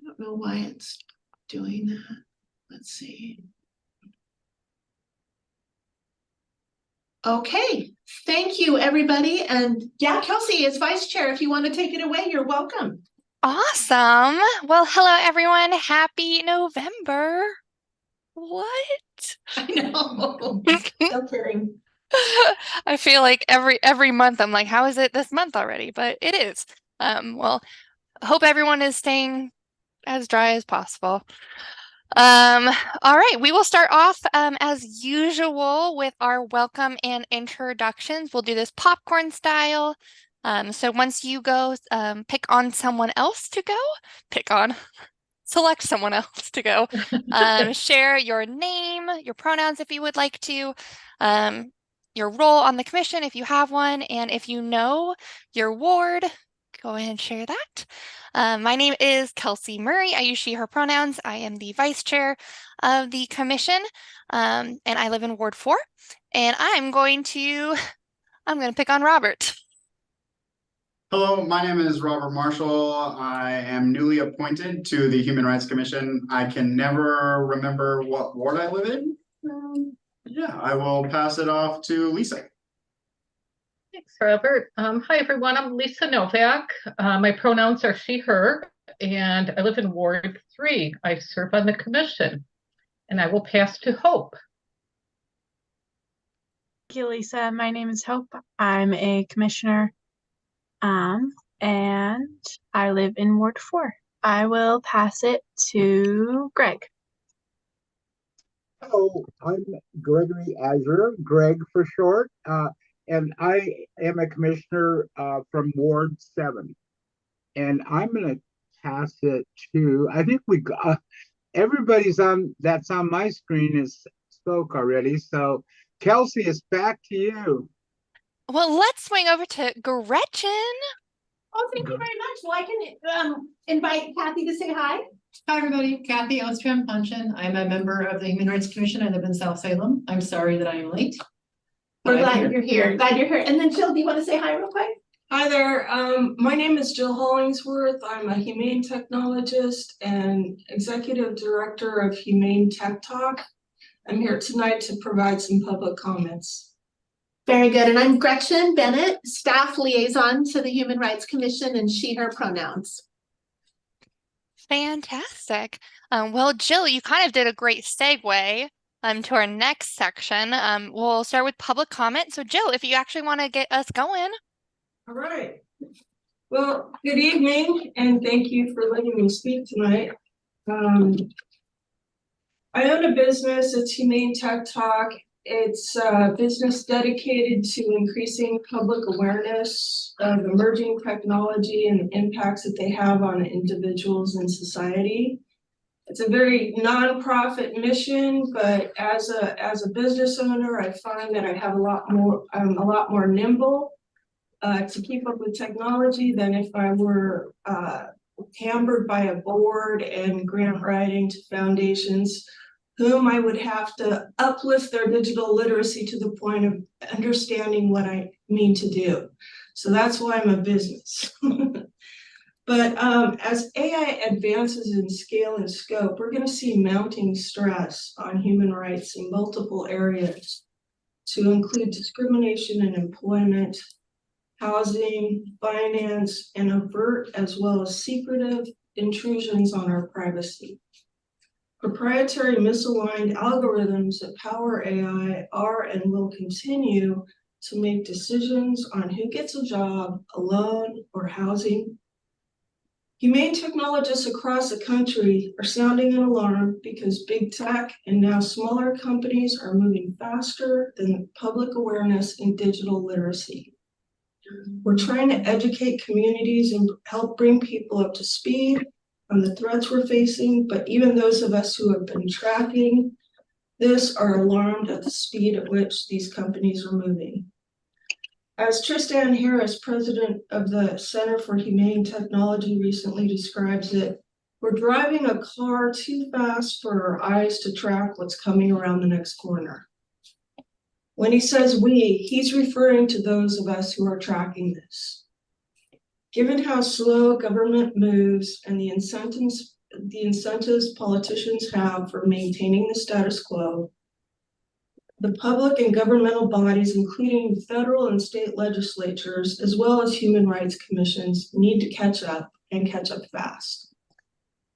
don't know why it's doing that. Let's see. Okay, thank you, everybody. And yeah, Kelsey, as vice chair, if you want to take it away, you're welcome. Awesome. Well, hello everyone. Happy November. What? I know. No kidding. I feel like every month I'm like, how is it this month already? But it is. Well, hope everyone is staying as dry as possible. Um, all right, we will start off as usual with our welcome and introductions. We'll do this popcorn style. So once you go, pick on someone else to go, pick on, select someone else to go. Share your name, your pronouns if you would like to, your role on the commission if you have one, and if you know your ward, go ahead and share that. My name is Kelsey Murray. I use she, her pronouns. I am the vice chair of the commission, and I live in Ward 4. And I'm going to pick on Robert. Hello, my name is Robert Marshall. I am newly appointed to the Human Rights Commission. I can never remember what ward I live in. Yeah, I will pass it off to Lisa. Thanks, Robert. Hi, everyone. I'm Lisa Novak. My pronouns are she, her, and I live in Ward 3. I serve on the commission, and I will pass to Hope. Thank you, Lisa. My name is Hope. I'm a commissioner, and I live in Ward 4. I will pass it to Greg. Hello, I'm Gregory Azure, Greg for short, and I am a commissioner from Ward 7. And I'm going to pass it to, I think we got, everybody's that's on my screen is spoke already. So Kelsey, it's back to you. Well, let's swing over to Gretchen. Oh, thank you very much. Well, I can invite Kathy to say hi. Hi, everybody. Kathy Ostrom-Punchin. I'm a member of the Human Rights Commission. I live in South Salem. I'm sorry that I am late. We're glad you're here. Glad you're here. And then Jill, do you want to say hi real quick? Hi there. My name is Jill Hollingsworth. I'm a humane technologist and executive director of Humane Tech Talk. I'm here tonight to provide some public comments. Very good. And I'm Gretchen Bennett, staff liaison to the Human Rights Commission and she, her pronouns. Fantastic. Well, Jill, you kind of did a great segue to our next section. We'll start with public comment. So Jill, if you actually want to get us going. All right. Well, good evening, and thank you for letting me speak tonight. I own a business. It's Humane Tech Talk. It's a business dedicated to increasing public awareness of emerging technology and the impacts that they have on individuals and society. It's a very nonprofit mission, but as a business owner, I find that I have I'm a lot more nimble to keep up with technology than if I were hampered by a board and grant writing to foundations whom I would have to uplift their digital literacy to the point of understanding what I mean to do. So that's why I'm a business. But as AI advances in scale and scope, we're going to see mounting stress on human rights in multiple areas, to include discrimination in employment, housing, finance, and overt as well as secretive intrusions on our privacy. Proprietary misaligned algorithms that power AI are and will continue to make decisions on who gets a job, a loan, or housing. Humane technologists across the country are sounding an alarm because big tech and now smaller companies are moving faster than public awareness in digital literacy. We're trying to educate communities and help bring people up to speed on the threats we're facing, but even those of us who have been tracking this are alarmed at the speed at which these companies are moving. As Tristan Harris, president of the Center for Humane Technology, recently describes it, we're driving a car too fast for our eyes to track what's coming around the next corner. When he says we, he's referring to those of us who are tracking this. Given how slow government moves and the the incentives politicians have for maintaining the status quo, the public and governmental bodies, including federal and state legislatures, as well as human rights commissions, need to catch up and catch up fast.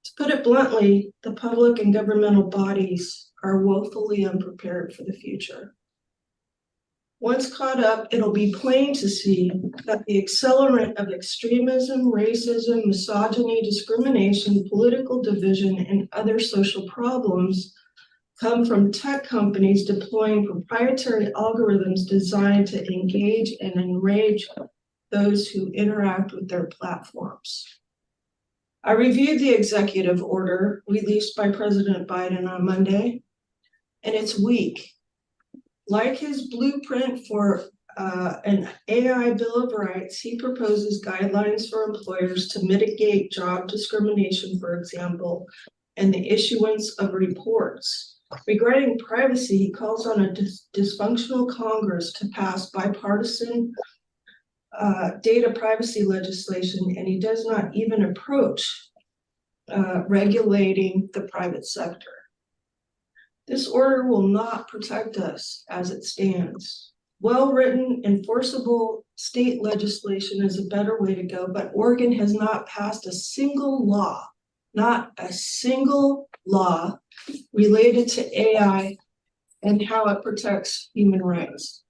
To put it bluntly, the public and governmental bodies are woefully unprepared for the future. Once caught up, it'll be plain to see that the accelerant of extremism, racism, misogyny, discrimination, political division, and other social problems come from tech companies deploying proprietary algorithms designed to engage and enrage those who interact with their platforms. I reviewed the executive order released by President Biden on Monday, and it's weak. Like his blueprint for an AI Bill of Rights, he proposes guidelines for employers to mitigate job discrimination, for example, and the issuance of reports. Regarding privacy, he calls on a dysfunctional Congress to pass bipartisan data privacy legislation, and he does not even approach regulating the private sector. This order will not protect us as it stands. Well-written, enforceable state legislation is a better way to go, but Oregon has not passed a single law, not a single law related to AI and how it protects human rights.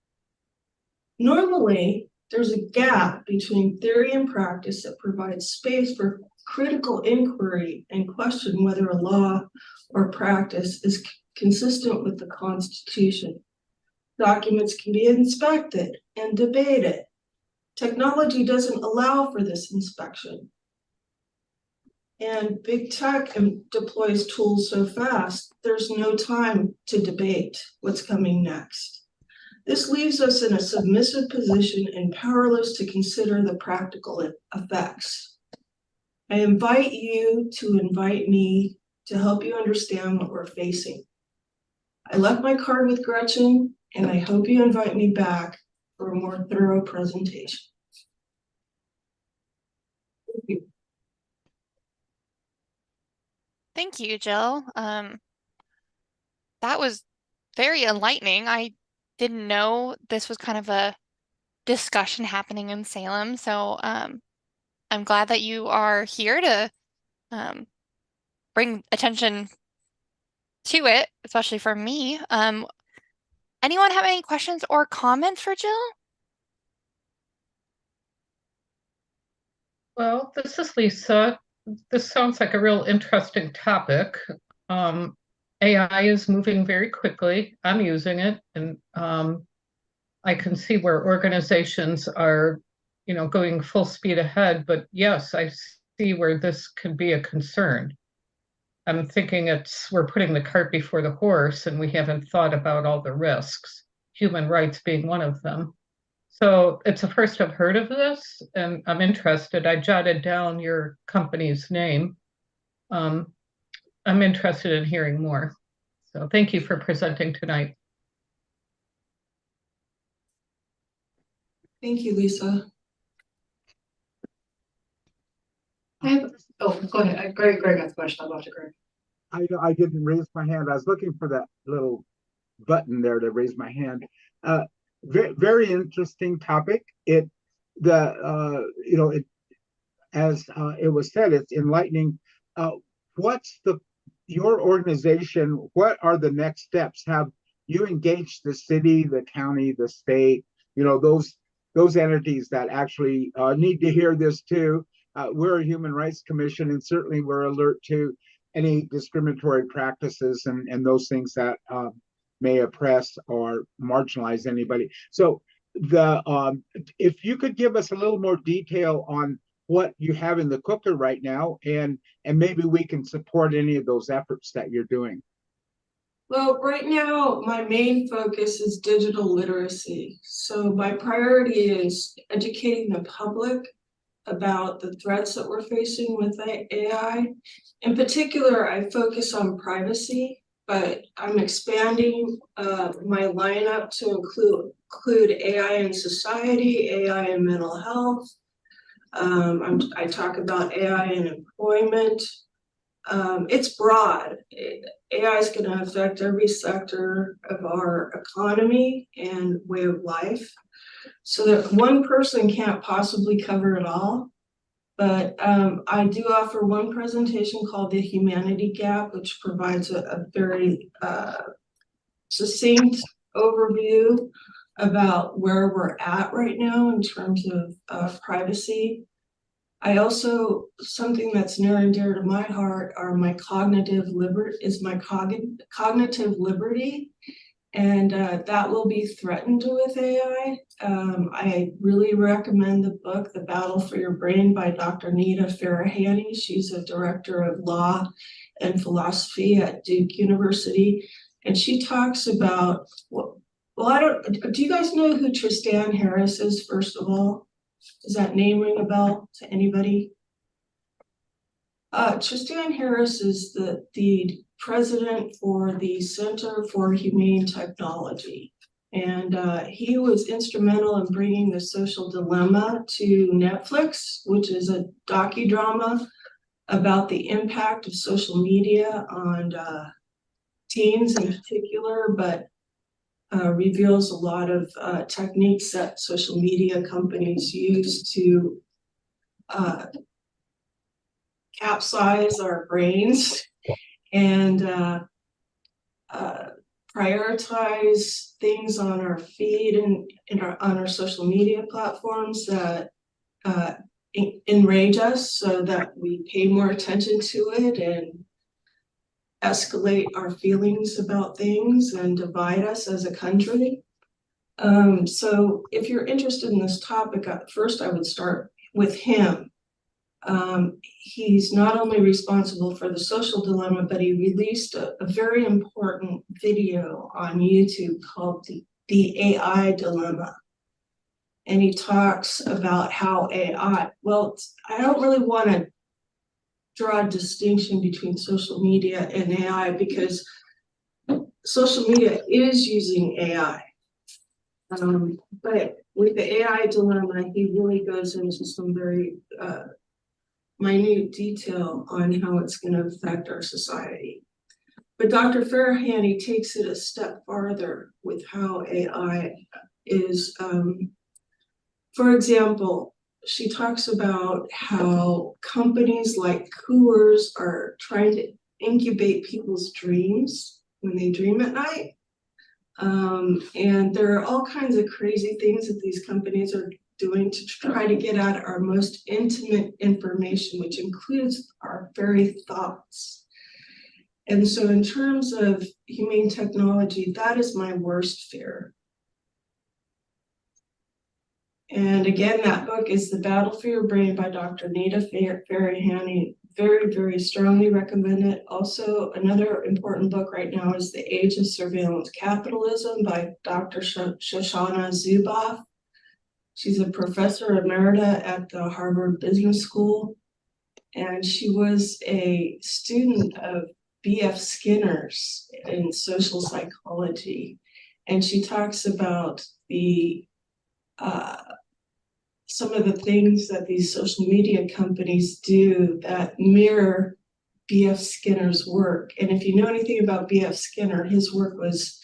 Normally, there's a gap between theory and practice that provides space for critical inquiry and question whether a law or practice is consistent with the Constitution. Documents can be inspected and debated. Technology doesn't allow for this inspection. And big tech deploys tools so fast, there's no time to debate what's coming next. This leaves us in a submissive position and powerless to consider the practical effects. I invite you to invite me to help you understand what we're facing. I left my card with Gretchen, and I hope you invite me back for a more thorough presentation. Thank you. Thank you, Jill. That was very enlightening. I didn't know this was kind of a discussion happening in Salem, so I'm glad that you are here to bring attention to it, especially for me. Anyone have any questions or comments for Jill? Well, this is Lisa. This sounds like a real interesting topic. AI is moving very quickly. I'm using it, and I can see where organizations are, going full speed ahead. But yes, I see where this could be a concern. I'm thinking we're putting the cart before the horse, and we haven't thought about all the risks, human rights being one of them. So it's the first I've heard of this, and I'm interested. I jotted down your company's name. I'm interested in hearing more. So thank you for presenting tonight. Thank you, Lisa. Go ahead. Greg has a question. I'll watch it, Greg. I didn't raise my hand. I was looking for that little button there to raise my hand. Very interesting topic. As it was said, it's enlightening. What's your organization? What are the next steps? Have you engaged the city, the county, the state? Those entities that actually need to hear this too. We're a Human Rights Commission, and certainly we're alert to any discriminatory practices and those things that may oppress or marginalize anybody. So if you could give us a little more detail on what you have in the cooker right now, and maybe we can support any of those efforts that you're doing. Well, right now, my main focus is digital literacy. So my priority is educating the public about the threats that we're facing with AI. In particular, I focus on privacy, but I'm expanding my lineup to include AI in society, AI in mental health. I talk about AI in employment, it's broad. AI is going to affect every sector of our economy and way of life. So that one person can't possibly cover it all. But I do offer one presentation called The Humanity Gap, which provides a very succinct overview about where we're at right now in terms of privacy. I also, something that's near and dear to my heart are my cognitive liberty, and that will be threatened with AI. I really recommend the book, The Battle for Your Brain by Dr. Nita Farahany. She's a director of law and philosophy at Duke University. And she talks about, do you guys know who Tristan Harris is, first of all? Does that name ring a bell to anybody? Tristan Harris is the president for the Center for Humane Technology. And he was instrumental in bringing The Social Dilemma to Netflix, which is a docudrama about the impact of social media on teens in particular, but reveals a lot of techniques that social media companies use to capsize our brains and prioritize things on our feed and on our social media platforms that enrage us, so that we pay more attention to it and escalate our feelings about things and divide us as a country. So if you're interested in this topic, first I would start with him. He's not only responsible for The Social Dilemma, but he released a very important video on YouTube called the AI Dilemma. And he talks about how AI, well, I don't really want to draw a distinction between social media and AI, because social media is using AI. But with the AI dilemma, he really goes into some very minute detail on how it's going to affect our society. But Dr. Farahany takes it a step farther with how AI is, for example, she talks about how companies like Coors are trying to incubate people's dreams when they dream at night. And there are all kinds of crazy things that these companies are doing to try to get at our most intimate information, which includes our very thoughts. And so in terms of humane technology, that is my worst fear. And again, that book is The Battle for Your Brain by Dr. Nita Farahany. Very, very strongly recommend it. Also, another important book right now is The Age of Surveillance Capitalism by Dr. Shoshana Zuboff. She's a professor emerita at the Harvard Business School, and she was a student of B.F. Skinner's in social psychology. And she talks about the some of the things that these social media companies do that mirror B.F. Skinner's work. And if you know anything about B.F. Skinner, his work was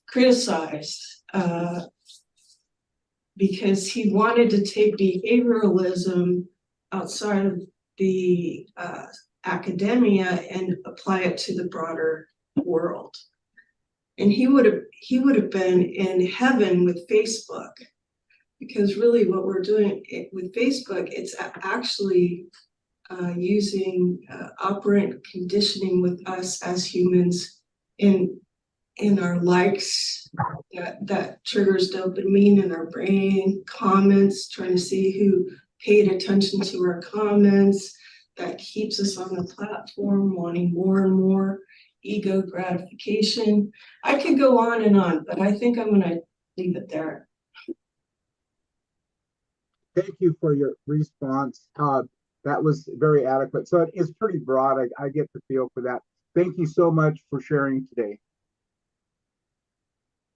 criticized because he wanted to take behavioralism outside of the academia and apply it to the broader world. And he would have been in heaven with Facebook. Because really what we're doing with Facebook, it's actually using operant conditioning with us as humans in our likes that triggers dopamine in our brain, comments, trying to see who paid attention to our comments, that keeps us on the platform, wanting more and more ego gratification. I could go on, but I think I'm gonna leave it there. Thank you for your response. That was very adequate. So it is pretty broad. I get the feel for that. Thank you so much for sharing today.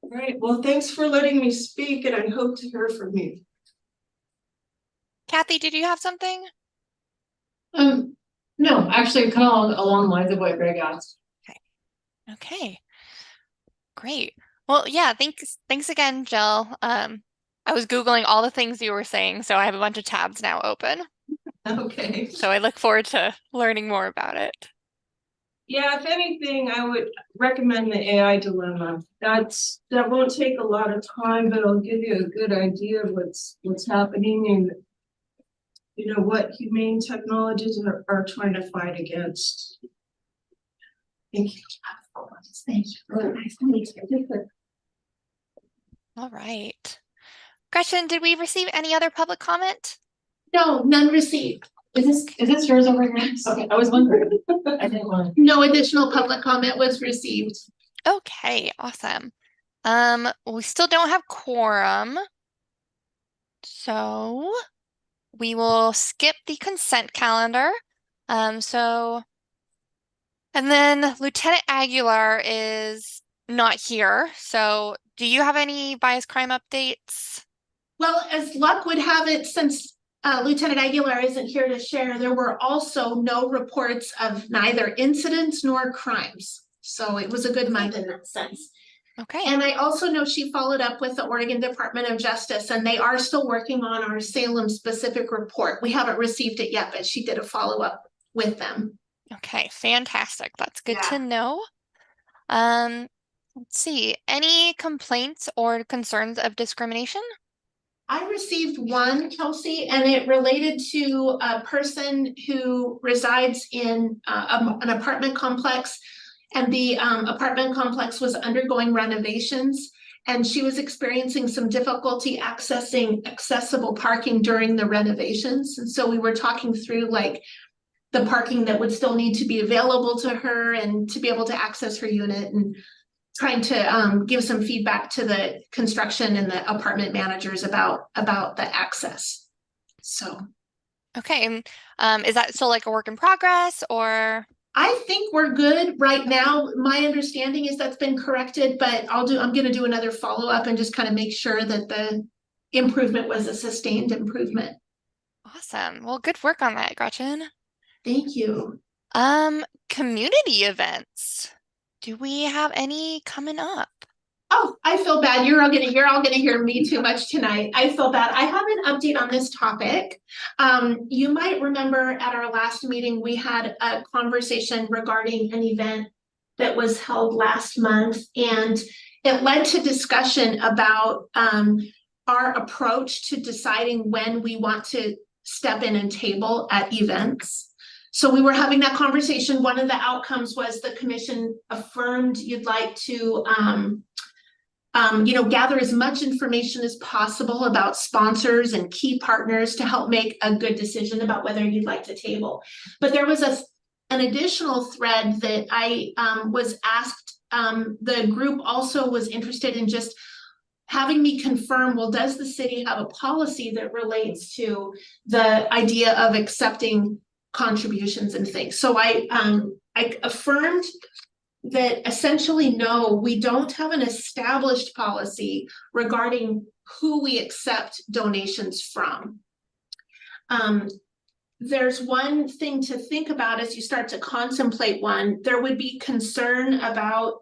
All right. Well, thanks for letting me speak, and I hope to hear from you. Kathy, did you have something? No, actually kind of along the lines of what Greg asked. Okay. Great. Well, yeah, thanks again, Jill. I was Googling all the things you were saying, so I have a bunch of tabs now open. Okay. So I look forward to learning more about it. Yeah, if anything, I would recommend the AI dilemma. That won't take a lot of time, but it'll give you a good idea of what's happening and what humane technologies are trying to fight against. Thank you. Thank you. Really nice to meet you. All right. Gretchen, did we receive any other public comment? No, none received. Is this yours over here? Okay, I was wondering. I didn't want to. No additional public comment was received. Okay, awesome. We still don't have quorum. So we will skip the consent calendar. And then Lieutenant Aguilar is not here. So do you have any bias crime updates? Well, as luck would have it, since Lieutenant Aguilar isn't here to share, there were also no reports of neither incidents nor crimes. So it was a good month in that sense. Okay. And I also know she followed up with the Oregon Department of Justice, and they are still working on our Salem specific report. We haven't received it yet, but she did a follow-up with them. Okay, fantastic. That's good Yeah. to know. Let's see, any complaints or concerns of discrimination? I received one, Kelsey, and it related to a person who resides in an apartment complex, and the apartment complex was undergoing renovations, and she was experiencing some difficulty accessing accessible parking during the renovations. And so we were talking through like the parking that would still need to be available to her and to be able to access her unit, and trying to give some feedback to the construction and the apartment managers about the access. So. Okay, is that still like a work in progress, or? I think we're good right now. My understanding is that's been corrected, but I'm gonna do another follow-up and just kind of make sure that the improvement was a sustained improvement. Awesome. Well, good work on that, Gretchen. Thank you. Community events. Do we have any coming up? Oh, I feel bad. You're all gonna hear me too much tonight. I feel bad. I have an update on this topic. You might remember at our last meeting, we had a conversation regarding an event that was held last month, and it led to discussion about our approach to deciding when we want to step in and table at events. So we were having that conversation. One of the outcomes was the commission affirmed you'd like to gather as much information as possible about sponsors and key partners to help make a good decision about whether you'd like to table. But there was an additional thread that I was asked. The group also was interested in just having me confirm, well, does the city have a policy that relates to the idea of accepting contributions and things? So I affirmed that essentially, no, we don't have an established policy regarding who we accept donations from. There's one thing to think about as you start to contemplate one. There would be concern about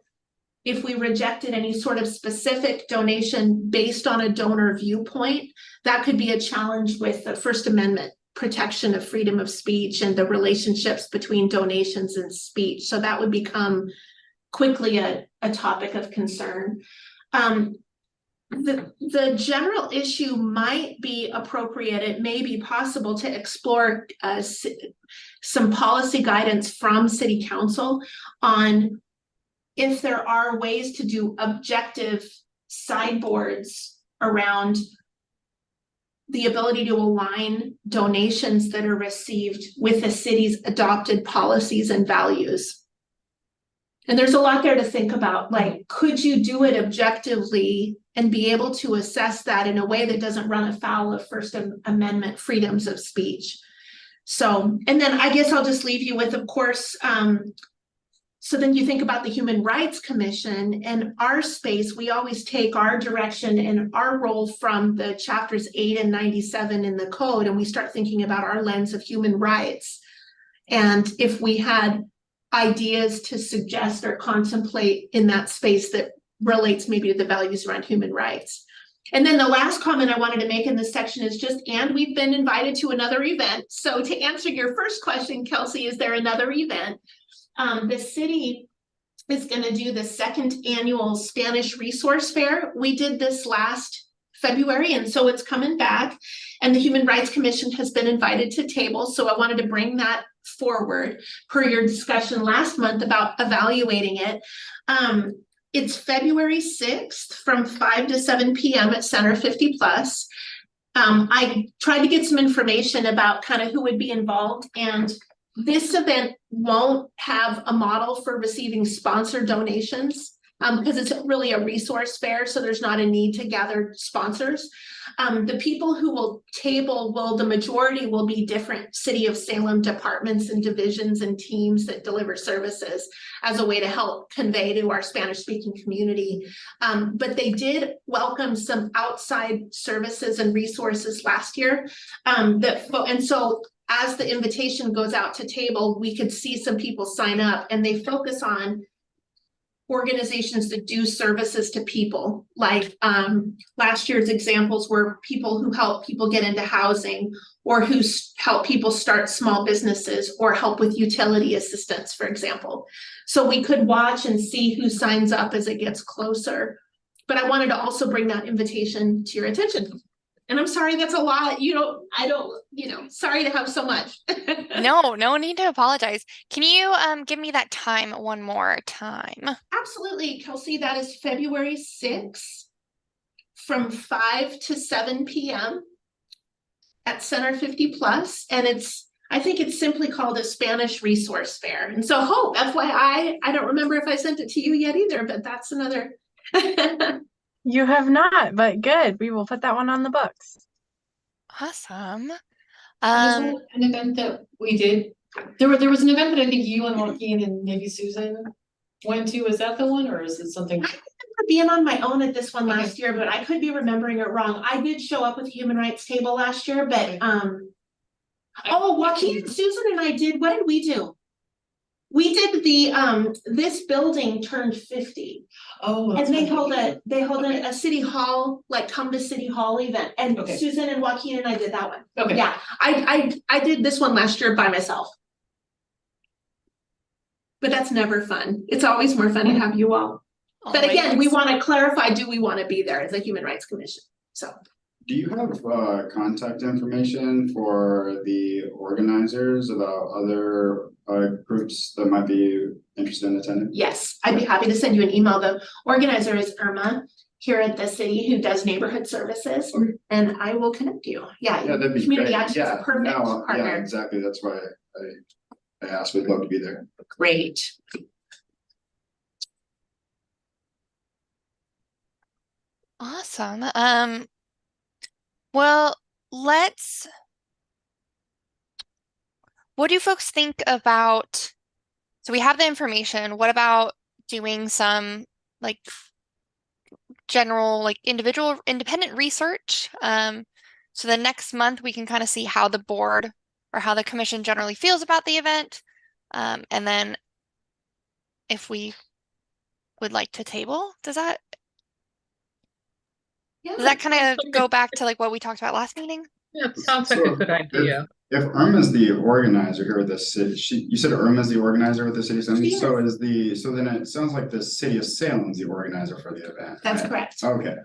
if we rejected any sort of specific donation based on a donor viewpoint. That could be a challenge with the First Amendment protection of freedom of speech and the relationships between donations and speech. So that would become quickly a topic of concern. The general issue might be appropriate. It may be possible to explore some policy guidance from City Council on if there are ways to do objective sideboards around the ability to align donations that are received with the city's adopted policies and values. And there's a lot there to think about, like, could you do it objectively and be able to assess that in a way that doesn't run afoul of First Amendment freedoms of speech? So, and then I guess I'll just leave you with, of course, so then you think about the Human Rights Commission and our space. We always take our direction and our role from the chapters 8 and 97 in the code, and we start thinking about our lens of human rights. And if we had ideas to suggest or contemplate in that space that relates maybe to the values around human rights. And then the last comment I wanted to make in this section is just, and we've been invited to another event. So to answer your first question, Kelsey, is there another event? The city is going to do the second annual Spanish Resource Fair. We did this last February, and so it's coming back. And the Human Rights Commission has been invited to table. So I wanted to bring that forward per your discussion last month about evaluating it. It's February 6th from 5 to 7 p.m. at Center 50 Plus. I tried to get some information about kind of who would be involved, and this event won't have a model for receiving sponsor donations because it's really a resource fair, so there's not a need to gather sponsors. The people who will table the majority will be different City of Salem departments and divisions and teams that deliver services as a way to help convey to our Spanish-speaking community. But they did welcome some outside services and resources last year. And so as the invitation goes out to table, we could see some people sign up, and they focus on organizations that do services to people. Like last year's examples were people who help people get into housing, or who help people start small businesses, or help with utility assistance, for example. So we could watch and see who signs up as it gets closer. But I wanted to also bring that invitation to your attention. And I'm sorry, that's a lot. Sorry to have so much. No need to apologize. Can you give me that time one more time? Absolutely, Kelsey. That is February 6th from 5 to 7 p.m. at Center 50 Plus. And I think it's simply called a Spanish Resource Fair. And so Hope, FYI, I don't remember if I sent it to you yet either, but that's another. You have not, but good. We will put that one on the books. Awesome. Was that an event that we did? There was an event that I think you and Joaquin and maybe Susan went to. Is that the one, or is it something? I remember being on my own at this one last year, but I could be remembering it wrong. I did show up with Human Rights Table last year, but Joaquin and Susan and I did. What did we do? We did this building turned 50. Oh, and they hold a city hall, like come to City Hall event. And Susan and Joaquin and I did that one. Okay. Yeah. I did this one last year by myself. But that's never fun. It's always more fun to have you all. But again, we want to clarify, do we want to be there as a Human Rights Commission? So Do you have contact information for the organizers about other groups that might be interested in attending? yes, I'd be happy to send you an email. The organizer is Irma here at the city, who does neighborhood services, and I will connect you. Yeah, that'd be community great. action is a perfect partner. Yeah, exactly. That's why I asked. We'd love to be there. Great. Awesome. Well, what do you folks think about, so we have the information, what about doing some like general, like individual independent research? So the next month we can kind of see how the board or how the commission generally feels about the event. And then if we would like to table, does that kind of go back to like what we talked about last meeting? Yeah, it sounds like a good idea. If Irma's the organizer here with the city, you said Irma's the organizer with the city of Salem. Yes. So then it sounds like the city of Salem's the organizer for the event. That's right? correct. Okay.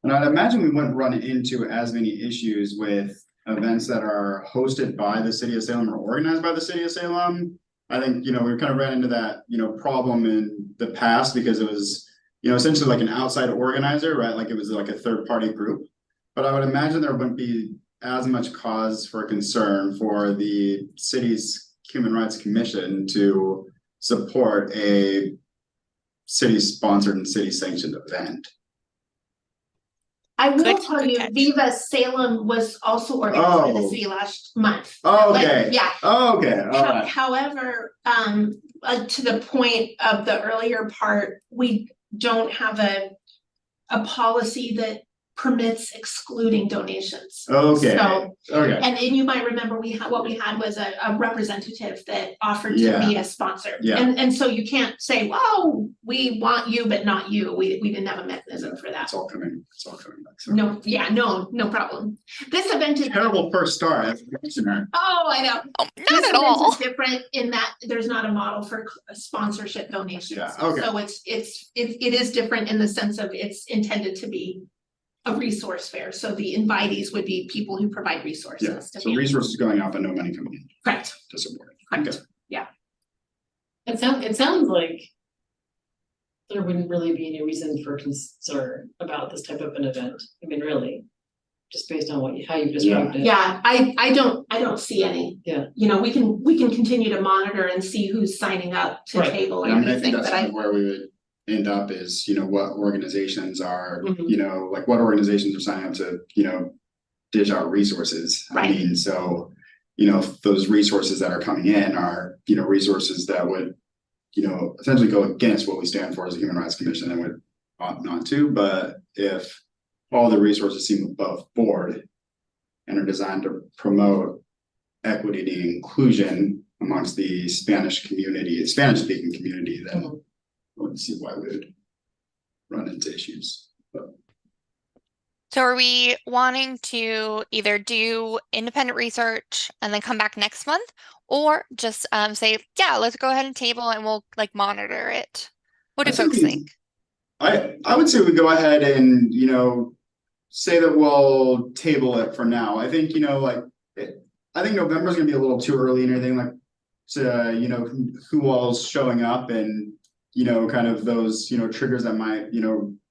And I'd imagine we wouldn't run into as many issues with events that are hosted by the city of Salem or organized by the city of Salem. I think, we kind of ran into that, problem in the past because it was, essentially like an outside organizer, right? Like it was like a third party group. But I would imagine there wouldn't be as much cause for concern for the city's Human Rights Commission to support a city sponsored and city sanctioned event. I will Good tell you, catch. Viva Salem was also organized by the city last month. Okay. Yeah. Okay. All right. However, to the point of the earlier part, we don't have a policy that permits excluding donations. Okay, So, okay, and you might remember what we had was a representative that offered to Yeah. be a sponsor. Yeah. And so you can't say, well, we want you, but not you. We didn't have a mechanism for that. it's all coming back. So. No, yeah, no problem. This event is. Terrible first start as a commissioner. Oh, I know. Oh, This not at event all. is different in that there's not a model for sponsorship donations. Yeah, okay. So it is different in the sense of it's intended to be a resource fair. So the invitees would be people who provide resources. Yeah, to so families. resources going out, but no money coming in Correct, to support it. correct. Okay. It sounds like there wouldn't really be any reason for concern about this type of an event. I mean, really, just based on how you described it. Yeah, I don't see any. Yeah. You know, we can continue to monitor and see who's signing up to Right. table or Yeah, I mean, I anything, think that's but kind of where we would end up is, what organizations are, Mhm. like what organizations are signing up to, dish out resources. I Right. mean, so, if those resources that are coming in are, resources that would, essentially go against what we stand for as a Human Rights Commission and would ought not to, but if all the resources seem above board and are designed to promote equity and inclusion amongst the Spanish speaking community, then Mhm. I wouldn't see why we would run into issues. But So are we wanting to either do independent research and then come back next month, or just say, yeah, let's go ahead and table and we'll like monitor it? What do I think folks we- think? I would say we go ahead and, say that we'll table it for now. I think, I think November's gonna be a little too early and everything like to, who all's showing up and, kind of those, triggers that might,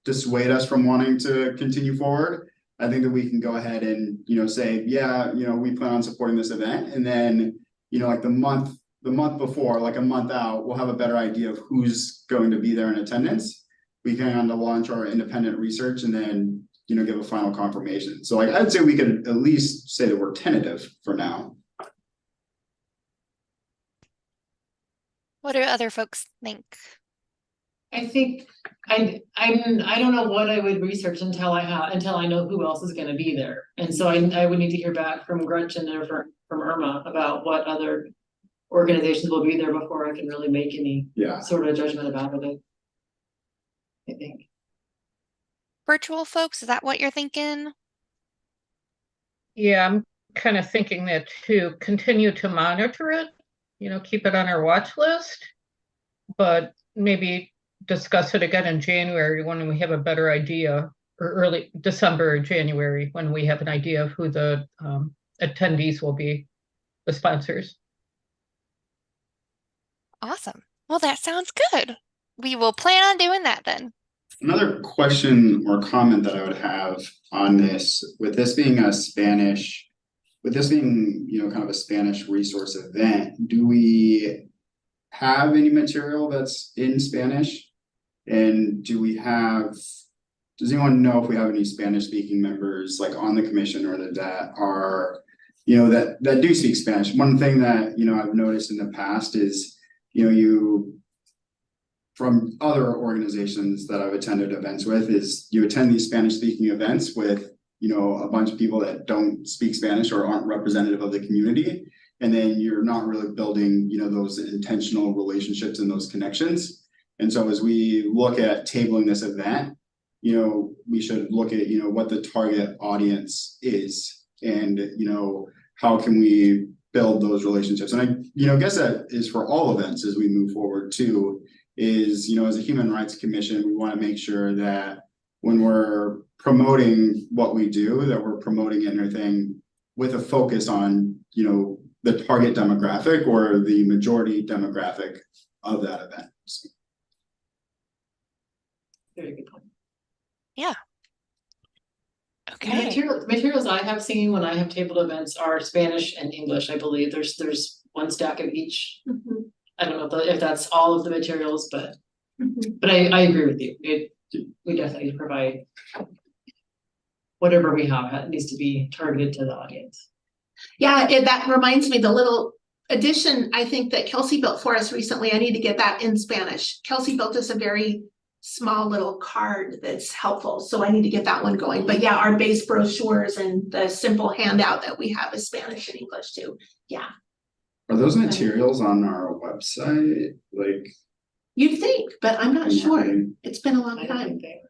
dissuade us from wanting to continue forward. I think that we can go ahead and, say, yeah, we plan on supporting this event. And then, like the month before, like a month out, we'll have a better idea of who's going to be there in attendance. We can launch our independent research and then, give a final confirmation. So like, I'd say we could at least say that we're tentative for now. What do other folks think? I think I don't know what I would research until I know who else is gonna be there. And so I would need to hear back from Gretchen or from Irma about what other organizations will be there before I can really make any Yeah. sort of judgment about it. I think. Virtual folks, is that what you're thinking? Yeah, I'm kind of thinking that to continue to monitor it, keep it on our watch list, but maybe discuss it again in January when we have a better idea, or early December or January when we have an idea of who the attendees will be, the sponsors. Awesome. Well, that sounds good. We will plan on doing that then. Another question or comment that I would have on this, with this being, kind of a Spanish resource event, do we have any material that's in Spanish? And does anyone know if we have any Spanish speaking members like on the commission or that are, that do speak Spanish? One thing that, I've noticed in the past is, from other organizations that I've attended events with, is you attend these Spanish speaking events with, a bunch of people that don't speak Spanish or aren't representative of the community. And then you're not really building, those intentional relationships and those connections. And so as we look at tabling this event, we should look at, what the target audience is and, how can we build those relationships? And I guess that is for all events as we move forward too, is, as a Human Rights Commission, we want to make sure that when we're promoting what we do, that we're promoting everything with a focus on, the target demographic or the majority demographic of that event. So. Very good point. Okay. The materials I have seen when I have tabled events are Spanish and English, I believe. There's one stack of each. Mhm, I don't know if that's all of the materials, but mhm. I agree with you. We definitely provide whatever we have. It needs to be targeted to the audience. Yeah, that reminds me, the little addition I think that Kelsey built for us recently. I need to get that in Spanish. Kelsey built us a very small little card that's helpful, so I need to get that one going. But yeah, our base brochures and the simple handout that we have is Spanish and English too. Yeah, Are those materials on our website? Like, you'd think, but I'm not sure. marketing? It's been a long I don't time. think they.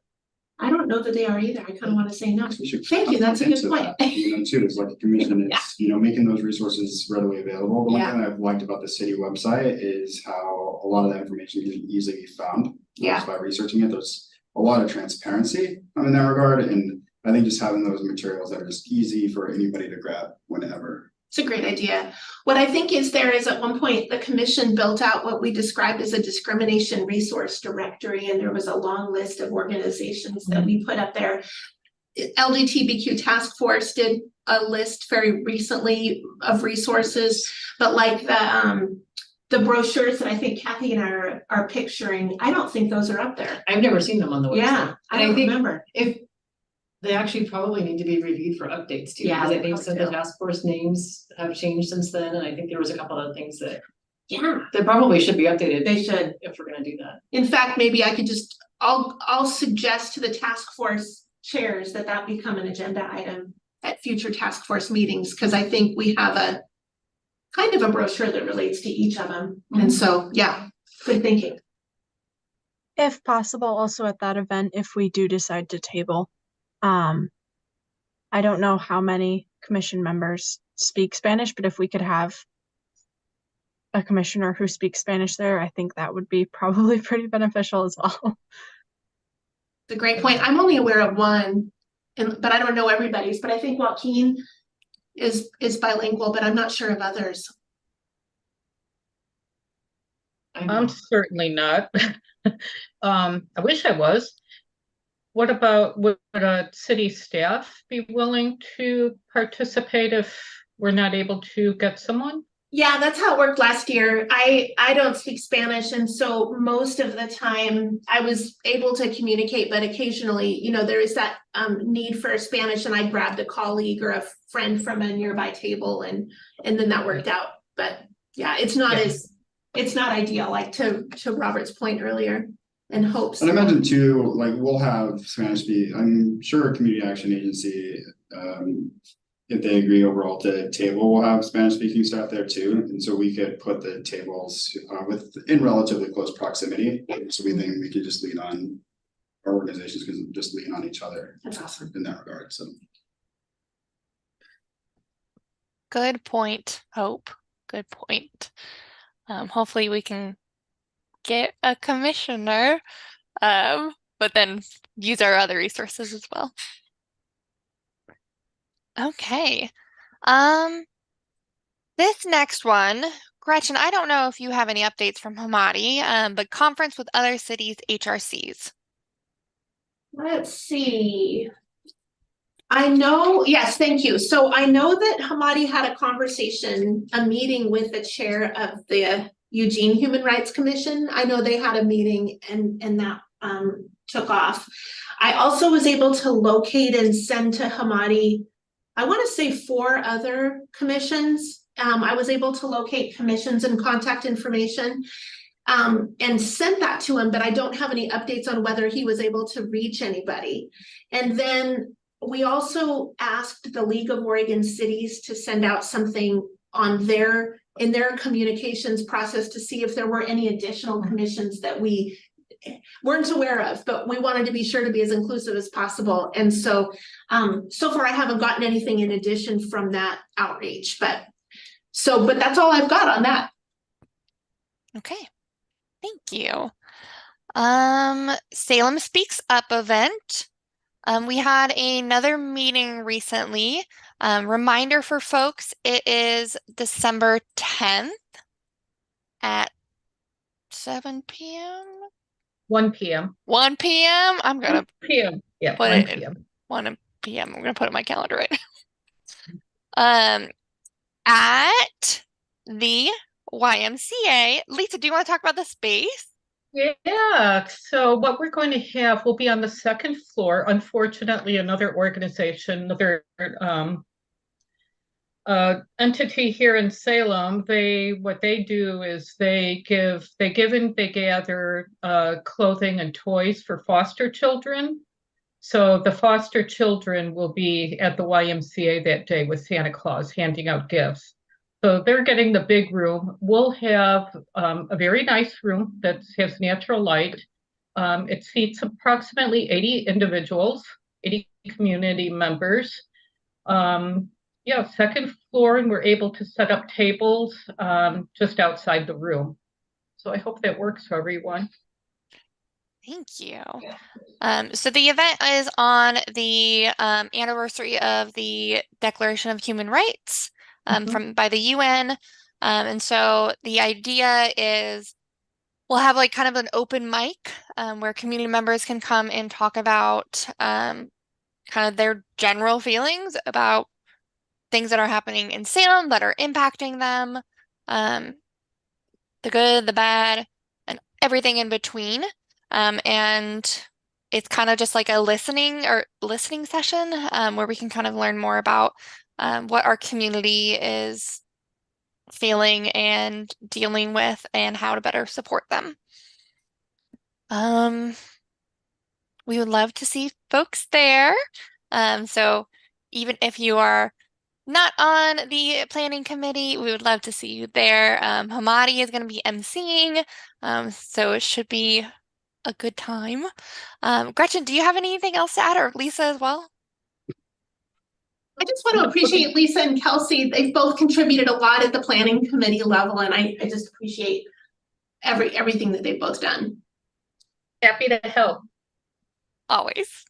I don't know that they are either. I kind of want to say no. We should Thank you, that's a good into point. that, You know, too, as like a commission, Yeah. it's, you know, making those resources readily available. The one Yeah. thing I've liked about the city website is how a lot of that information can easily be found. Yeah. Just by researching it, there's a lot of transparency in that regard, and I think just having those materials that are just easy for anybody to grab whenever. It's a great idea. What I think is there is at one point, the commission built out what we described as a discrimination resource directory, and there was a long list of organizations that we put up there. LGBTQ Task Force did a list very recently of resources, but like the brochures that I think Kathy and I are picturing, I don't think those are up there. I've never seen them on the website. Yeah, I And I don't think remember. if they actually probably need to be reviewed for updates too, Yeah, because I they think probably some of the do. task force names have changed since then, and I think there was a couple other things that Yeah, probably should be updated. they should. If we're gonna do that. In fact, maybe I could just, I'll suggest to the task force chairs that become an agenda item at future task force meetings, because I think we have a kind of a brochure that relates to each of them. And so, yeah, good thinking. If possible, also at that event, if we do decide to table, I don't know how many commission members speak Spanish, but if we could have a commissioner who speaks Spanish there, I think that would be probably pretty beneficial as well. It's a great point. I'm only aware of one, but I don't know everybody's, but I think Joaquin is bilingual, but I'm not sure of others. I'm certainly not. I wish I was. What about, would city staff be willing to participate if we're not able to get someone? Yeah, that's how it worked last year. I don't speak Spanish, and so most of the time I was able to communicate, but occasionally, you know, there is that need for Spanish, and I grabbed a colleague or a friend from a nearby table, and then that worked out. But yeah, it's not ideal, like to Robert's point earlier, and hopes. And I imagine too, like we'll have Spanish I'm sure Community Action Agency, if they agree overall to table, we'll have Spanish speaking staff there too. And so we could put the tables in relatively close proximity. So we think we could just lean on our organizations, because just lean on each other. That's awesome. In that regard, so. Good point, Hope. Good point. Hopefully we can get a commissioner, but then use our other resources as well. Okay. This next one, Gretchen, I don't know if you have any updates from Hamadi, but conference with other cities' HRCs. Let's see. I know, yes, thank you. So I know that Hamadi had a meeting with the chair of the Eugene Human Rights Commission. I know they had a meeting and that took off. I also was able to locate and send to Hamadi, I want to say 4 other commissions. I was able to locate commissions and contact information and sent that to him, but I don't have any updates on whether he was able to reach anybody. And then we also asked the League of Oregon Cities to send out something on in their communications process to see if there were any additional commissions that we weren't aware of, but we wanted to be sure to be as inclusive as possible. And so, so far I haven't gotten anything in addition from that outreach, but that's all I've got on that. Okay, thank you. Salem Speaks Up event. We had another meeting recently. Reminder for folks, it is December 10th at 7 p.m. 1 p.m. 1 p.m. I'm gonna p.m. Yeah, put 1 it p.m. 1 p.m. I'm gonna put it in my calendar right. At the YMCA. Lisa, do you want to talk about the space? Yeah, so what we're going to have will be on the 2nd floor. Unfortunately, another organization, another entity here in Salem. What they do is they gather clothing and toys for foster children. So the foster children will be at the YMCA that day with Santa Claus handing out gifts. So they're getting the big room. We'll have a very nice room that has natural light. It seats approximately 80 individuals, 80 community members. Yeah, second floor, and we're able to set up tables just outside the room. So I hope that works for everyone. Thank you. So the event is on the anniversary of the Declaration of Human Rights by the UN. And so the idea is we'll have like kind of an open mic where community members can come and talk about kind of their general feelings about things that are happening in Salem that are impacting them, the good, the bad, and everything in between. And it's kind of just like a listening session where we can kind of learn more about what our community is feeling and dealing with and how to better support them. We would love to see folks there. So even if you are not on the planning committee, we would love to see you there. Hamadi is going to be emceeing, so it should be a good time. Gretchen, do you have anything else to add, or Lisa as well? I just want to appreciate Lisa and Kelsey. They've both contributed a lot at the planning committee level, and I just appreciate everything that they've both done. Happy to help. Always.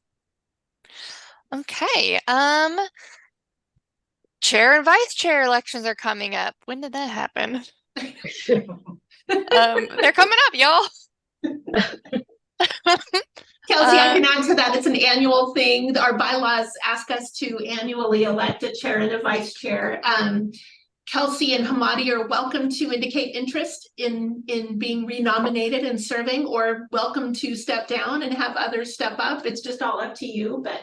Okay. Chair and vice chair elections are coming up. When did that happen? They're coming up, y'all. Kelsey, I can add to that. It's an annual thing. Our bylaws ask us to annually elect a chair and a vice chair. Kelsey and Hamadi are welcome to indicate interest in being renominated and serving, or welcome to step down and have others step up. It's just all up to you. But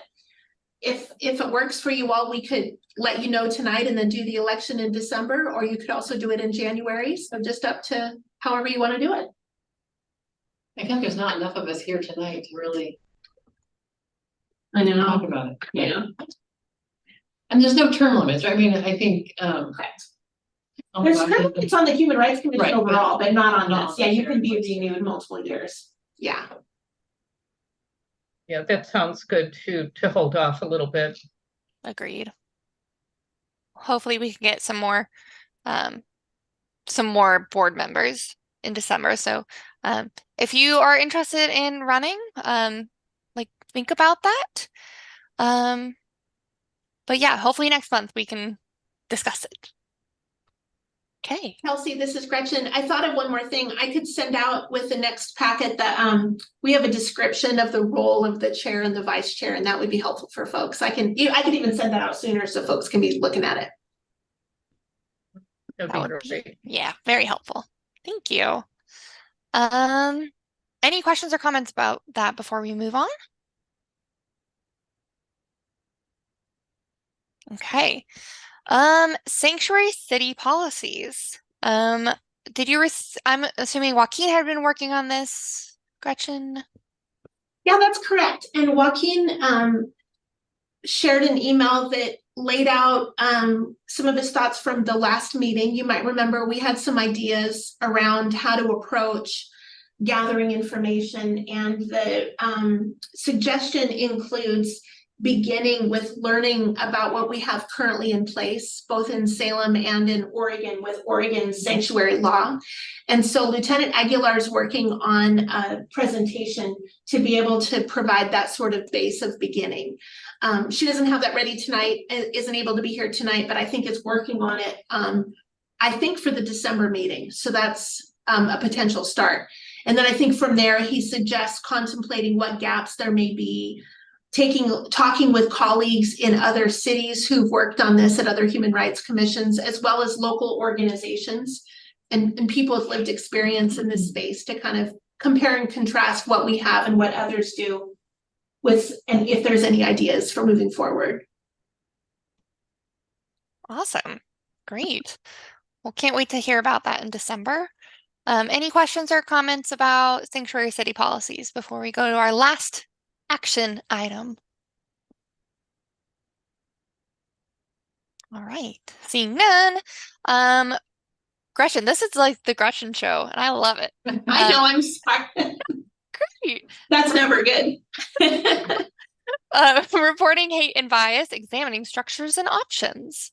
if it works for you all, we could let you know tonight and then do the election in December, or you could also do it in January. So just up to however you want to do it. I think there's not enough of us here tonight to really I know. talk about it. Yeah. And there's no term limits, right? I mean, I think, oh my There's God. it's on the Human Rights Commission Right, overall, but not on not this. on Yeah, this you can be year. renewed multiple years. Yeah. Yeah, that sounds good to hold off a little bit. Agreed. Hopefully we can get some more board members in December. So if you are interested in running, like think about that. But yeah, hopefully next month we can discuss it. Okay. Kelsey, this is Gretchen. I thought of one more thing. I could send out with the next packet that we have a description of the role of the chair and the vice chair, and that would be helpful for folks. I could even send that out sooner so folks can be looking at it. That'd That be would great. be, yeah, very helpful. Thank you. Any questions or comments about that before we move on? Okay. Sanctuary city policies. Did you I'm assuming Joaquin had been working on this, Gretchen? Yeah, that's correct. And Joaquin shared an email that laid out some of his thoughts from the last meeting. You might remember we had some ideas around how to approach gathering information, and the suggestion includes beginning with learning about what we have currently in place, both in Salem and in Oregon with Oregon sanctuary law. And so Lieutenant Aguilar is working on a presentation to be able to provide that sort of base of beginning. She doesn't have that ready tonight, isn't able to be here tonight, but I think is working on it, I think for the December meeting. So that's a potential start. And then I think from there, he suggests contemplating what gaps there may be, talking with colleagues in other cities who've worked on this at other human rights commissions, as well as local organizations and people with lived experience in this space, to kind of compare and contrast what we have and what others do and if there's any ideas for moving forward. Awesome. Great. Well, can't wait to hear about that in December. Any questions or comments about sanctuary city policies before we go to our last action item? All right, seeing none. Gretchen, this is like the Gretchen show, and I love it. I know, I'm sorry. Great. That's never good. Reporting hate and bias, examining structures and options.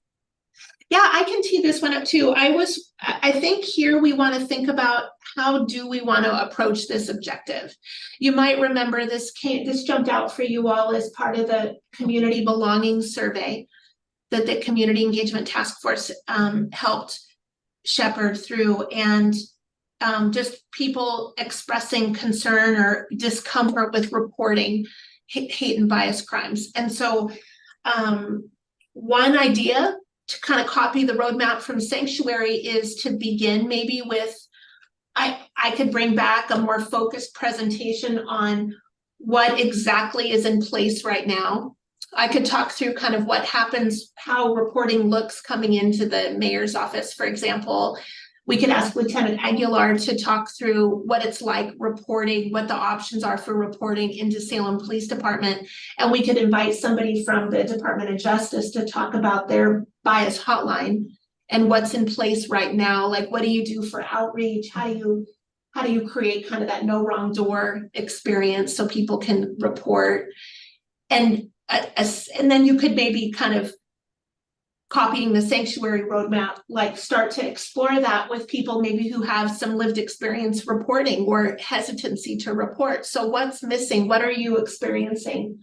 Yeah, I can tee this one up too. I think here we want to think about how do we want to approach this objective? You might remember this jumped out for you all as part of the community belonging survey that the Community Engagement Task Force helped shepherd through, and just people expressing concern or discomfort with reporting hate and bias crimes. And so one idea to kind of copy the roadmap from Sanctuary is to begin maybe with, I could bring back a more focused presentation on what exactly is in place right now. I could talk through kind of what happens, how reporting looks coming into the mayor's office, for example. We could ask Lieutenant Aguilar to talk through what it's like reporting, what the options are for reporting into Salem Police Department. And we could invite somebody from the Department of Justice to talk about their bias hotline and what's in place right now. Like, what do you do for outreach? How do you create kind of that no wrong door experience so people can report? And then you could maybe kind of, copying the Sanctuary roadmap, like start to explore that with people maybe who have some lived experience reporting or hesitancy to report. So what's missing? What are you experiencing?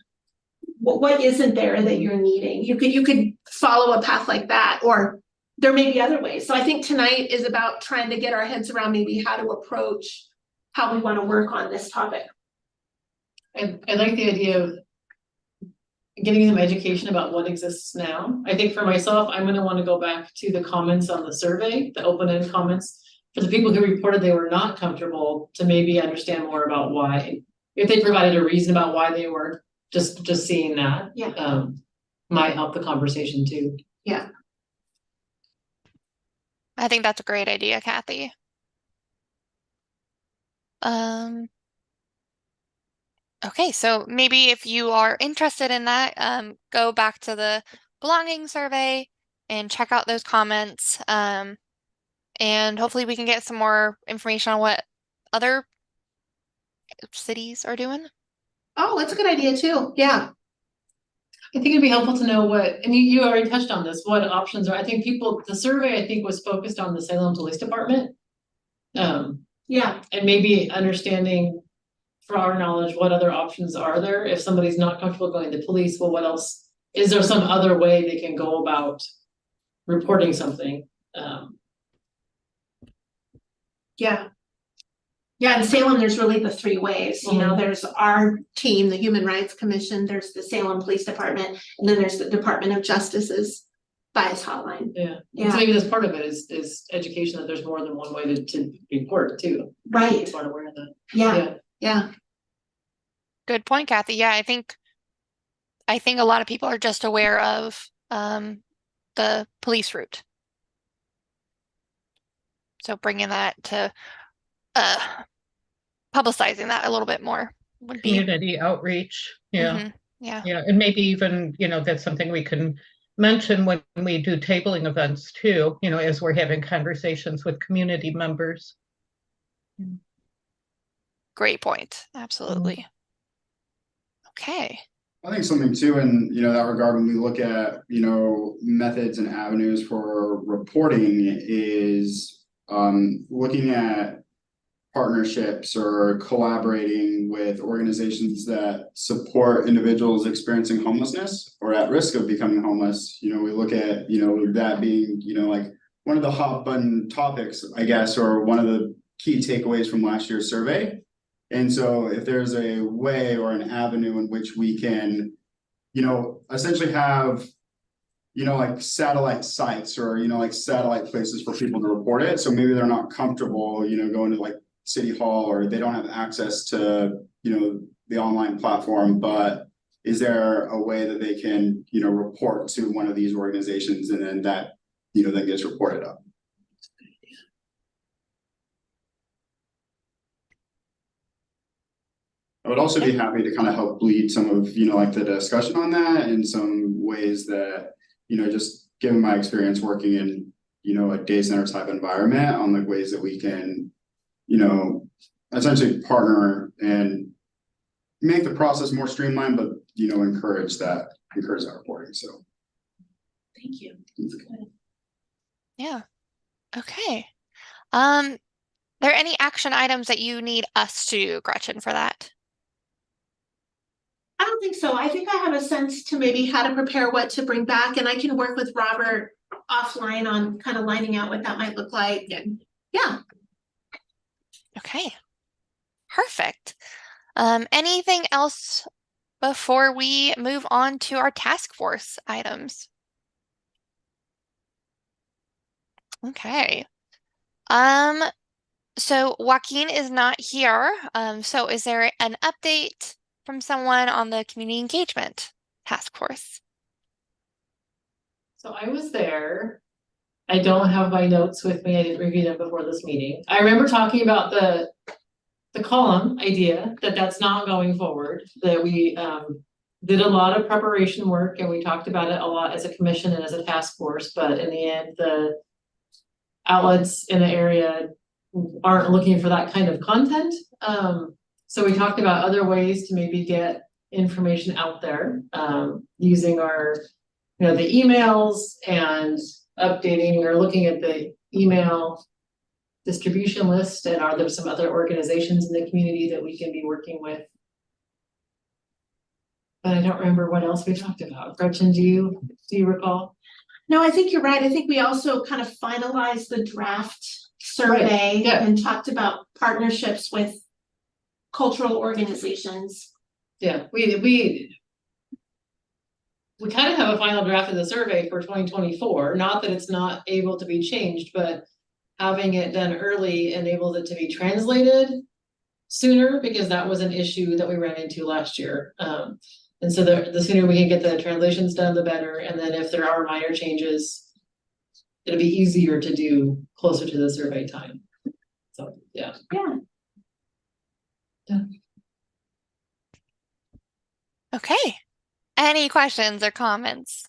What isn't there that you're needing? You could follow a path like that, or there may be other ways. So I think tonight is about trying to get our heads around maybe how to approach how we want to work on this topic. I like the idea of getting them education about what exists now. I think for myself, I'm gonna want to go back to the comments on the survey, the open-ended comments, for the people who reported they were not comfortable, to maybe understand more about why. If they provided a reason about why they were, just seeing that, might help the conversation too. Yeah. I think that's a great idea, Kathy. Okay, so maybe if you are interested in that, go back to the belonging survey and check out those comments. And hopefully we can get some more information on what other cities are doing. Oh, that's a good idea too. Yeah. I think it'd be helpful to know what, and you already touched on this, what options are. I think the survey I think was focused on the Salem Police Department. Yeah. And maybe understanding, for our knowledge, what other options are there? If somebody's not comfortable going to police, well, what else? Is there some other way they can go about reporting something? Yeah. Yeah, in Salem, there's really the three ways, you know, there's our team, the Human Rights Commission, there's the Salem Police Department, and then there's the Department of Justice's bias hotline. Yeah. So maybe that's part of it is education, that there's more than one way to report too. Right. People aren't aware of that. Yeah. Good point, Kathy. Yeah, I think a lot of people are just aware of the police route. So bringing that to publicizing that a little bit more would be Community outreach. Yeah. Yeah. Yeah. And maybe even, that's something we can mention when we do tabling events too, as we're having conversations with community members. Great point. Absolutely. Okay. I think something too in that regard, when we look at methods and avenues for reporting, is looking at partnerships or collaborating with organizations that support individuals experiencing homelessness or at risk of becoming homeless. We look at that being like one of the hot button topics, I guess, or one of the key takeaways from last year's survey. And so if there's a way or an avenue in which we can, essentially have, like satellite sites or, like satellite places for people to report it. So maybe they're not comfortable, going to like City Hall, or they don't have access to, the online platform, but is there a way that they can, report to one of these organizations and then that, then gets reported up? I would also be happy to kind of help lead some of, like the discussion on that in some ways that, just given my experience working in, a day center type environment on the ways that we can, essentially partner and make the process more streamlined, but, encourage that reporting. So. Thank you. Yeah. Okay. There any action items that you need us to do, Gretchen, for that? I don't think so. I think I have a sense to maybe how to prepare what to bring back, and I can work with Robert offline on kind of lining out what that might look like. And yeah. Okay. Perfect. Anything else before we move on to our task force items? Okay. So Joaquin is not here. So is there an update from someone on the community engagement task force? So I was there. I don't have my notes with me. I didn't review them before this meeting. I remember talking about the column idea, that's not going forward, that we did a lot of preparation work and we talked about it a lot as a commission and as a task force, but in the end, the outlets in the area aren't looking for that kind of content. So we talked about other ways to maybe get information out there, using our, the emails and updating or looking at the email distribution list, and are there some other organizations in the community that we can be working with? But I don't remember what else we talked about. Gretchen, do you recall? No, I think you're right. I think we also kind of finalized the draft survey and talked about partnerships with cultural organizations. Yeah, we kind of have a final draft of the survey for 2024. Not that it's not able to be changed, but having it done early enables it to be translated sooner, because that was an issue that we ran into last year. And so the sooner we can get the translations done, the better. And then if there are minor changes, it'll be easier to do closer to the survey time. So yeah. Okay. Any questions or comments?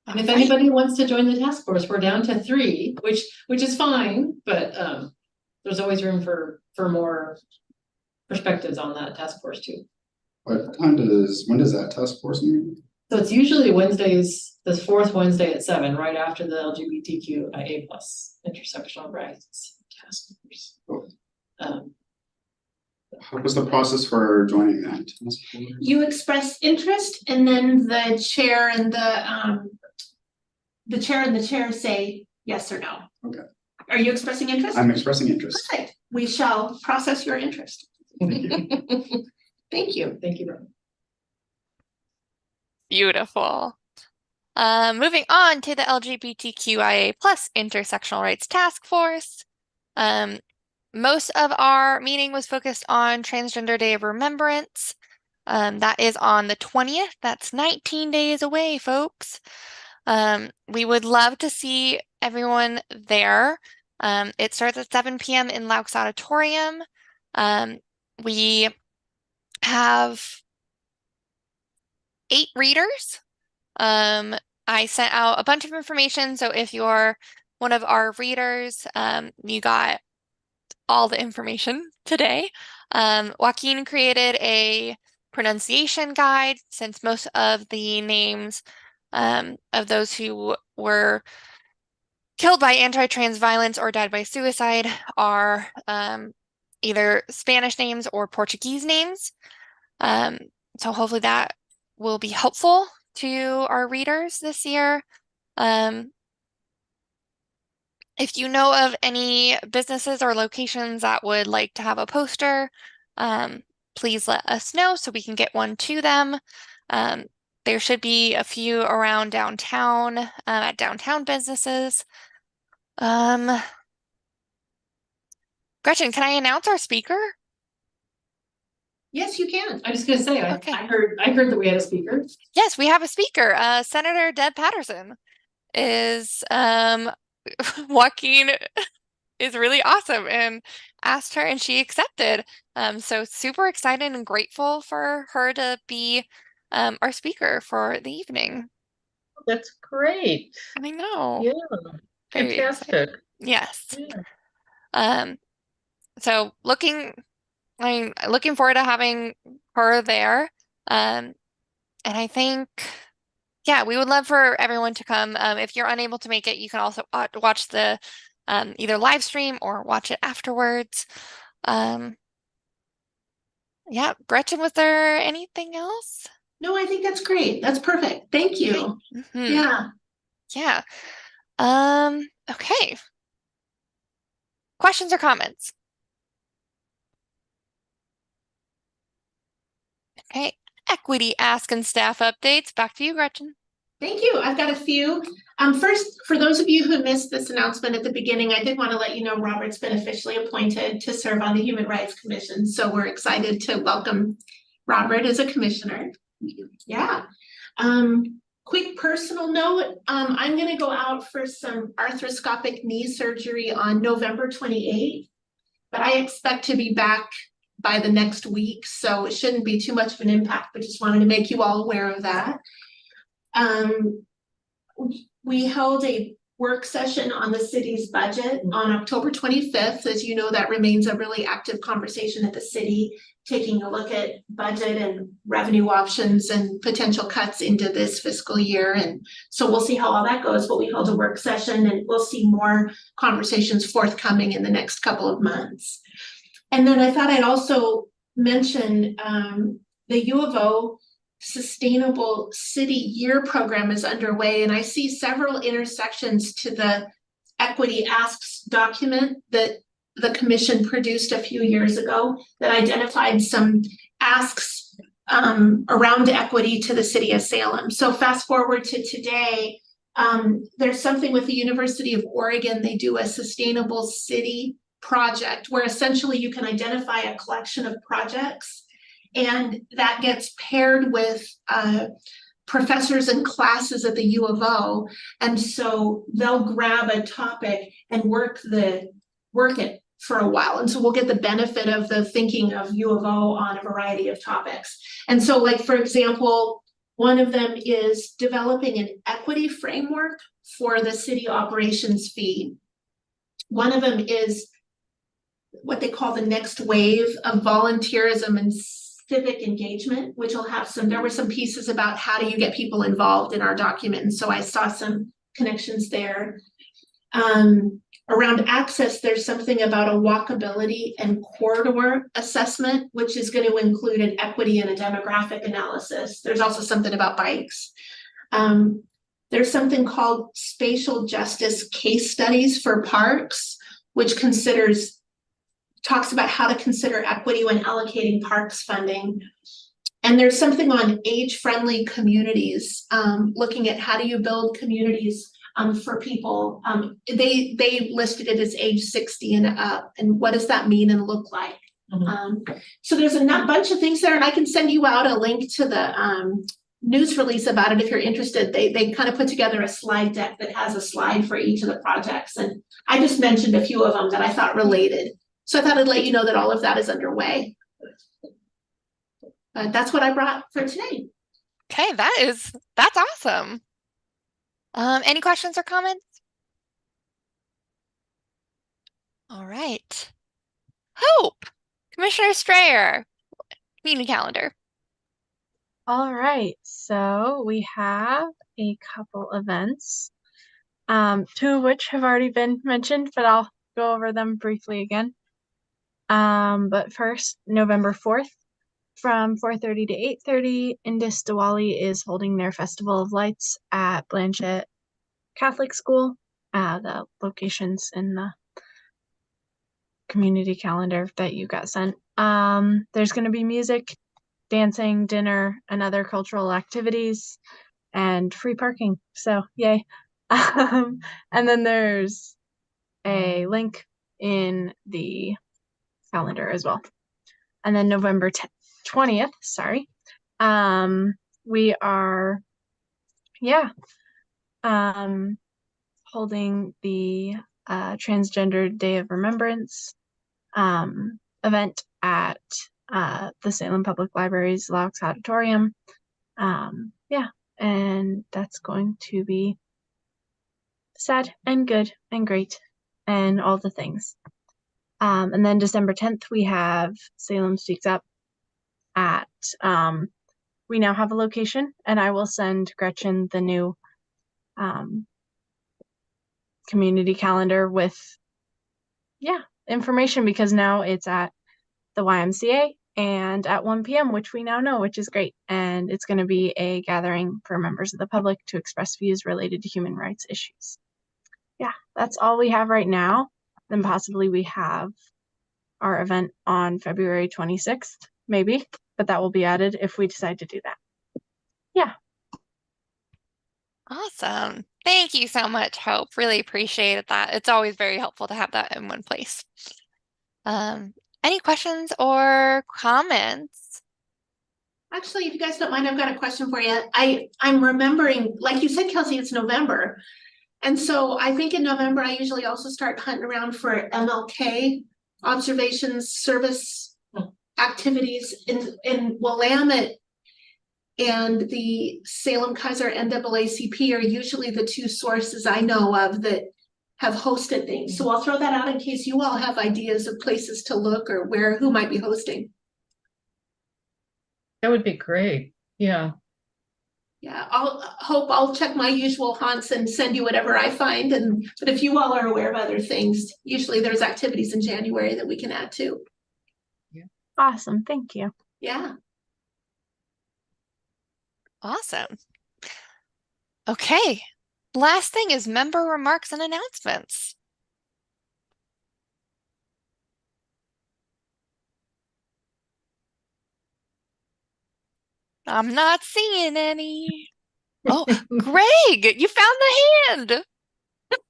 And if anybody wants to join the task force, we're down to 3, which is fine, but there's always room for more perspectives on that task force too. When does that task force meet? So it's usually Wednesdays, the 4th Wednesday at 7, right after the LGBTQIA+ intersectional rights task force. What was the process for joining that task force? You express interest, and then the chair and the chair say yes or no. Okay. Are you expressing interest? I'm expressing interest. Perfect. We shall process your interest. Thank you. Thank you. Thank you, Rob. Beautiful. Moving on to the LGBTQIA+ intersectional rights task force. Most of our meeting was focused on Transgender Day of Remembrance. That is on the 20th. That's 19 days away, folks. We would love to see everyone there. It starts at 7 p.m. in Laux Auditorium. We have 8 readers. I sent out a bunch of information, so if you're one of our readers, you got all the information today. Joaquin created a pronunciation guide, since most of the names of those who were killed by anti-trans violence or died by suicide are either Spanish names or Portuguese names. So hopefully that will be helpful to our readers this year. If you know of any businesses or locations that would like to have a poster, please let us know so we can get one to them. There should be a few around downtown, at downtown businesses. Gretchen, can I announce our speaker? Yes, you can. I'm just gonna say, Okay. I heard that we had a speaker. Yes, we have a speaker. Senator Deb Patterson is Joaquin is really awesome and asked her and she accepted. So super excited and grateful for her to be our speaker for the evening. That's great. I know. Yeah, Very excited. fantastic. Yes. Yeah. So looking forward to having her there. And I think, yeah, we would love for everyone to come. If you're unable to make it, you can also watch the either live stream or watch it afterwards. Yeah, Gretchen, was there anything else? No, I think that's great. That's perfect. Thank you. Mhm. Yeah. Yeah. Okay. Questions or comments? Okay. Equity ask and staff updates. Back to you, Gretchen. Thank you. I've got a few. First, for those of you who missed this announcement at the beginning, I did want to let you know Robert's been officially appointed to serve on the Human Rights Commission. So we're excited to welcome Robert as a commissioner. Yeah. Quick personal note, I'm gonna go out for some arthroscopic knee surgery on November 28th, but I expect to be back by the next week, so it shouldn't be too much of an impact, but just wanted to make you all aware of that. We held a work session on the city's budget on October 25th. As you know, that remains a really active conversation at the city, taking a look at budget and revenue options and potential cuts into this fiscal year. And so we'll see how all that goes, but we held a work session and we'll see more conversations forthcoming in the next couple of months. And then I thought I'd also mention the U of O Sustainable City Year program is underway, and I see several intersections to the Equity Asks document that the commission produced a few years ago that identified some asks around equity to the city of Salem. So fast forward to today, there's something with the University of Oregon. They do a sustainable city project where essentially you can identify a collection of projects, and that gets paired with professors and classes at the U of O. And so they'll grab a topic and work it for a while. And so we'll get the benefit of the thinking of U of O on a variety of topics. And so, like, for example, one of them is developing an equity framework for the city operations fee. One of them is what they call the next wave of volunteerism and civic engagement, which will have there were some pieces about how do you get people involved in our document. And so I saw some connections there. Around access, there's something about a walkability and corridor assessment, which is going to include an equity and a demographic analysis. There's also something about bikes. There's something called spatial justice case studies for parks, which talks about how to consider equity when allocating parks funding. And there's something on age-friendly communities, looking at how do you build communities for people. They listed it as age 60 and up, and what does that mean and look like? So there's a bunch of things there, and I can send you out a link to the news release about it if you're interested. They kind of put together a slide deck that has a slide for each of the projects, and I just mentioned a few of them that I thought related. So I thought I'd let you know that all of that is underway. But that's what I brought for today. Okay, that's awesome. Any questions or comments? All right. Hope, Commissioner Strayer, community calendar. All right, so we have a couple events, two of which have already been mentioned, but I'll go over them briefly again. But first, November 4th, from 4:30 to 8:30, Indus Diwali is holding their Festival of Lights at Blanchette Catholic School. The locations in the community calendar that you got sent. There's going to be music, dancing, dinner, and other cultural activities, and free parking. So yay. And then there's a link in the calendar as well. And then November 20th, sorry. We are, holding the Transgender Day of Remembrance event at the Salem Public Library's Laux Auditorium. And that's going to be sad and good and great and all the things. And then December 10th, we have Salem Speaks Up at, we now have a location, and I will send Gretchen the new community calendar with, information, because now it's at the YMCA and at 1 p.m., which we now know, which is great. And it's going to be a gathering for members of the public to express views related to human rights issues. Yeah, that's all we have right now. Then possibly we have our event on February 26th, maybe, but that will be added if we decide to do that. Yeah. Awesome. Thank you so much, Hope. Really appreciate that. It's always very helpful to have that in one place. Any questions or comments? Actually, if you guys don't mind, I've got a question for you. I'm remembering, like you said, Kelsey, it's November. And so I think in November, I usually also start hunting around for MLK observations, service activities in Willamette, and the Salem Kaiser NAACP are usually the two sources I know of that have hosted things. So I'll throw that out in case you all have ideas of places to look or who might be hosting. That would be great. Yeah. Yeah, I'll check my usual haunts and send you whatever I find. But if you all are aware of other things, usually there's activities in January that we can add to. Yeah. Awesome. Thank you. Yeah. Awesome. Okay. Last thing is member remarks and announcements. I'm not seeing any. Oh, Greg, you found the hand.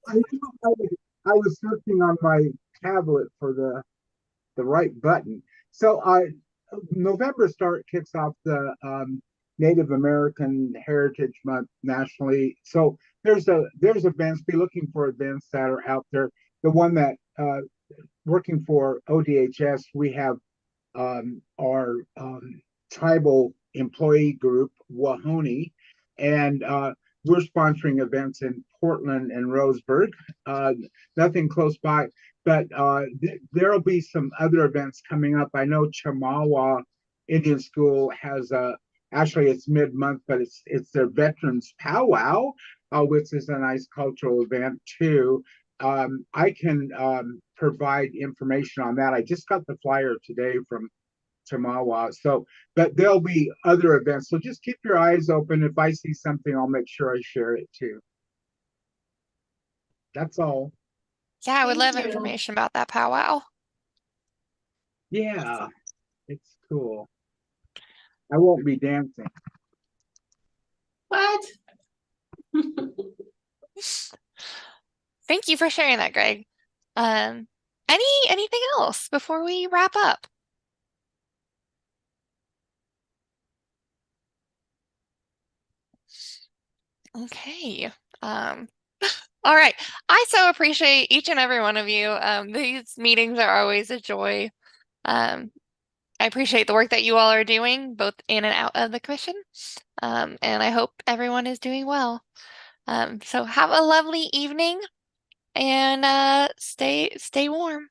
I was searching on my tablet for the right button. So November kicks off the Native American Heritage Month nationally. So there's events. Be looking for events that are out there. The one that working for ODHS, we have our tribal employee group, Wahoney, and we're sponsoring events in Portland and Roseburg. Nothing close by, but there'll be some other events coming up. I know Chamawa Indian School has actually it's mid-month, but it's their Veterans Powwow, which is a nice cultural event too. I can provide information on that. I just got the flyer today from Chamawa. So, but there'll be other events. So just keep your eyes open. If I see something, I'll make sure I share it too. That's all. Yeah, I would love Thank you. information about that powwow. Yeah, it's cool. I won't be dancing. What? Thank you for sharing that, Greg. Anything else before we wrap up? Okay. All right. I so appreciate each and every one of you. These meetings are always a joy. I appreciate the work that you all are doing, both in and out of the commission. And I hope everyone is doing well. So have a lovely evening and stay warm.